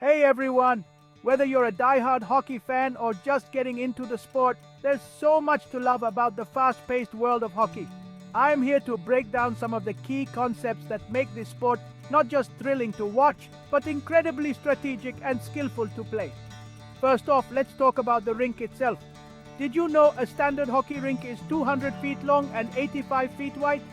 Hey everyone! Whether you're a die-hard hockey fan or just getting into the sport, there's so much to love about the fast-paced world of hockey. I'm here to break down some of the key concepts that make this sport not just thrilling to watch, but incredibly strategic and skillful to play. First off, let's talk about the rink itself. Did you know a standard hockey rink is 200 feet long and 85 feet wide?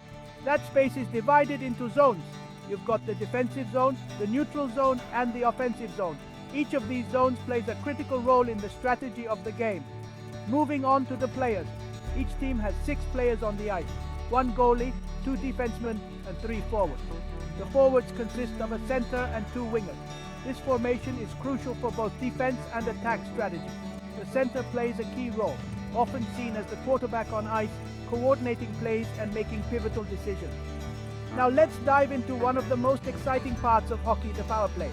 That space is divided into zones. You've got the defensive zone, the neutral zone, and the offensive zone. Each of these zones plays a critical role in the strategy of the game. Moving on to the players. Each team has 6 players on the ice, 1 goalie, 2 defensemen, and 3 forwards. The forwards consist of a center and 2 wingers. This formation is crucial for both defense and attack strategy. The center plays a key role, often seen as the quarterback on ice, coordinating plays and making pivotal decisions. Now let's dive into one of the most exciting parts of hockey, the power play.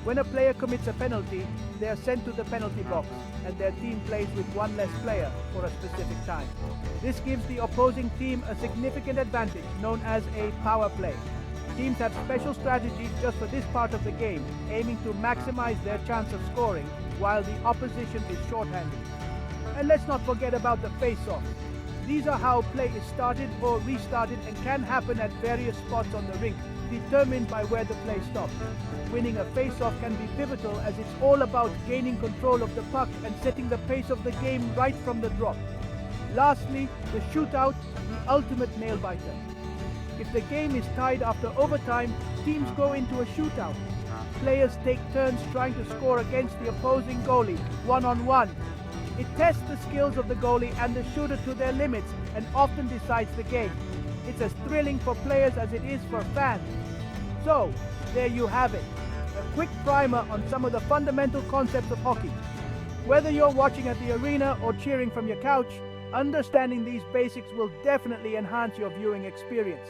When a player commits a penalty, they are sent to the penalty box, and their team plays with 1 less player for a specific time. This gives the opposing team a significant advantage, known as a power play. Teams have special strategies just for this part of the game, aiming to maximize their chance of scoring while the opposition is shorthanded. And let's not forget about the face-off. These are how play is started or restarted and can happen at various spots on the rink, determined by where the play stops. Winning a face-off can be pivotal, as it's all about gaining control of the puck and setting the pace of the game right from the drop. Lastly, the shootout, the ultimate nail-biter. If the game is tied after overtime, teams go into a shootout. Players take turns trying to score against the opposing goalie, one-on-one. It tests the skills of the goalie and the shooter to their limits and often decides the game. It's as thrilling for players as it is for fans. So, there you have it. A quick primer on some of the fundamental concepts of hockey. Whether you're watching at the arena or cheering from your couch, understanding these basics will definitely enhance your viewing experience.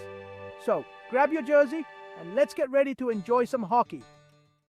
So, grab your jersey and let's get ready to enjoy some hockey.